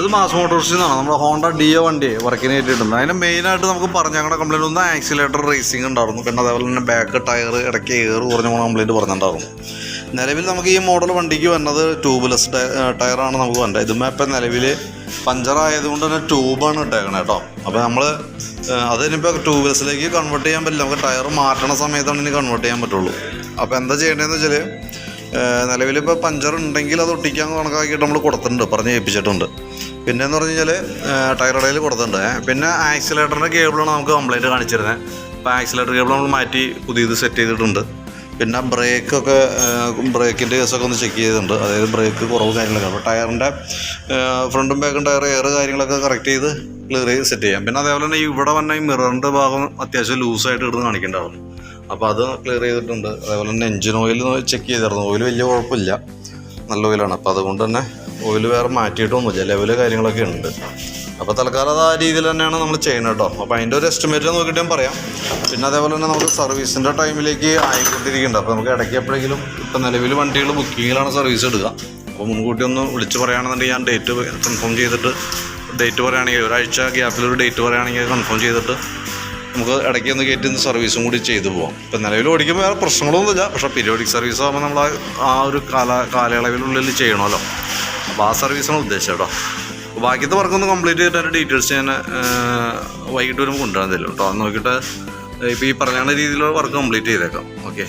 ഇത് മാസ് മോട്ടോഴ്സിൽ നിന്നാണ് നമ്മുടെ ഹോണ്ട ഡിയോ വണ്ടി വർക്കിന് കയറ്റിയിട്ടുണ്ട്. അതിന് മെയിനായിട്ട് നമുക്ക് പറഞ്ഞ കംപ്ലയിൻറ്റ് ഒന്ന് ആക്സിലേറ്റർ റേസിംഗ് ഉണ്ടായിരുന്നു. പിന്നെ അതേപോലെ തന്നെ ബാക്ക് ടയർ ഇടയ്ക്ക് എയർ കുറഞ്ഞ കംപ്ലയിൻറ്റ് പറഞ്ഞിട്ടുണ്ടായിരുന്നു. നിലവിൽ നമുക്ക് ഈ മോഡൽ വണ്ടിക്ക് വരുന്നത് ട്യൂബ്ലെസ് ടയറാണ് നമുക്ക് വേണ്ടത്. ഇതുമേ ഇപ്പം നിലവിൽ പഞ്ചറായതുകൊണ്ട് തന്നെ ട്യൂബാണ് ഇട്ടേക്കണേ കേട്ടോ. അപ്പോൾ നമ്മൾ അതിനിപ്പോൾ ട്യൂബ്ലെസ്സിലേക്ക് കൺവേർട്ട് ചെയ്യാൻ പറ്റില്ല. നമുക്ക് ടയർ മാറ്റണ സമയത്താണ് ഇനി കൺവേർട്ട് ചെയ്യാൻ പറ്റുള്ളൂ. അപ്പോൾ എന്താ ചെയ്യേണ്ടതെന്ന് വെച്ചാൽ നിലവിലിപ്പോൾ പഞ്ചർ ഉണ്ടെങ്കിൽ അത് ഒട്ടിക്കാൻ കണക്കാക്കിയിട്ട് നമ്മൾ കൊടുത്തിട്ടുണ്ട്, പറഞ്ഞ് ഏൽപ്പിച്ചിട്ടുണ്ട്. പിന്നെയെന്ന് പറഞ്ഞു കഴിഞ്ഞാൽ ടയർ ഇടയിൽ കൊടുത്തിട്ടുണ്ട്. പിന്നെ ആക്സിലേറ്ററിൻ്റെ കേബിളാണ് നമുക്ക് കംപ്ലയിൻറ്റ് കാണിച്ചിരുന്നത്. അപ്പോൾ ആക്സിലേറ്റർ കേബിൾ നമ്മൾ മാറ്റി പുതിയത് സെറ്റ് ചെയ്തിട്ടുണ്ട്. പിന്നെ ബ്രേക്കിൻ്റെ കേസൊക്കെ ഒന്ന് ചെക്ക് ചെയ്തിട്ടുണ്ട്. അതായത് ബ്രേക്ക് കുറവ് കാര്യങ്ങളൊക്കെ. അപ്പോൾ ടയറിൻ്റെ ഫ്രണ്ടും ബാക്കും ടയർ എയർ കാര്യങ്ങളൊക്കെ കറക്റ്റ് ചെയ്ത് ക്ലിയർ ചെയ്ത് സെറ്റ് ചെയ്യാം. പിന്നെ അതേപോലെ തന്നെ ഇവിടെ വന്ന ഈ മിററിൻ്റെ ഭാഗം അത്യാവശ്യം ലൂസായിട്ട് ഇടുന്ന് കാണിക്കേണ്ടതാണ്. അപ്പോൾ അത് ക്ലിയർ ചെയ്തിട്ടുണ്ട്. അതേപോലെ തന്നെ എൻജിൻ ഓയിൽ ചെക്ക് ചെയ്തിരുന്നു. ഓയിൽ വലിയ കുഴപ്പമില്ല, നല്ല ഓയിലാണ്. അപ്പോൾ അതുകൊണ്ട് തന്നെ ഓയിൽ വേറെ മാറ്റിയിട്ടൊന്നുമില്ല, ലെവല് കാര്യങ്ങളൊക്കെ ഉണ്ട്. അപ്പോൾ തൽക്കാലം അത് ആ രീതിയിൽ തന്നെയാണ് നമ്മൾ ചെയ്യുന്നത് കേട്ടോ. അപ്പോൾ അതിൻ്റെ ഒരു എസ്റ്റിമേറ്റ് നോക്കിയിട്ട് ഞാൻ പറയാം. പിന്നെ അതേപോലെ തന്നെ നമുക്ക് സർവീസിൻ്റെ ടൈമിലേക്ക് ആയിക്കൊണ്ടിരിക്കുന്നുണ്ട്. അപ്പോൾ നമുക്ക് ഇടയ്ക്ക് എപ്പോഴെങ്കിലും ഇപ്പം നിലവിൽ വണ്ടികൾ ബുക്കിങ്ങിലാണ് സർവീസ് എടുക്കുക. അപ്പോൾ മുൻകൂട്ടി ഒന്ന് വിളിച്ച് പറയുകയാണെന്നുണ്ടെങ്കിൽ ഞാൻ ഡേറ്റ് കൺഫേം ചെയ്തിട്ട് ഡേറ്റ് പറയുകയാണെങ്കിൽ ഒരാഴ്ച ഗ്യാപ്പിലൊരു ഡേറ്റ് പറയുകയാണെങ്കിൽ കൺഫേം ചെയ്തിട്ട് നമുക്ക് ഇടയ്ക്ക് ഒന്ന് കയറ്റി സർവീസും കൂടി ചെയ്തു പോകാം. ഇപ്പം നിലവിൽ ഓടിക്കുമ്പോൾ വേറെ പ്രശ്നങ്ങളൊന്നുമില്ല. പക്ഷേ പീരിയോഡിക് സർവീസ് ആകുമ്പോൾ നമ്മൾ ആ ഒരു കാലയളവിനുള്ളിൽ ചെയ്യണമല്ലോ. അപ്പോൾ ആ സർവീസാണ് ഉദ്ദേശിച്ചത് കേട്ടോ. ബാക്കിയത്തെ വർക്കൊന്ന് കംപ്ലീറ്റ് ചെയ്തിട്ട് അതിൻ്റെ ഡീറ്റെയിൽസ് ഞാൻ വൈകിട്ട് വരുമ്പോൾ കൊണ്ടുവരാൻ തരും കേട്ടോ. അത് നോക്കിയിട്ട് ഇപ്പോൾ ഈ പറഞ്ഞ രീതിയിലുള്ള വർക്ക് കംപ്ലീറ്റ് ചെയ്തേക്കാം. ഓക്കെ.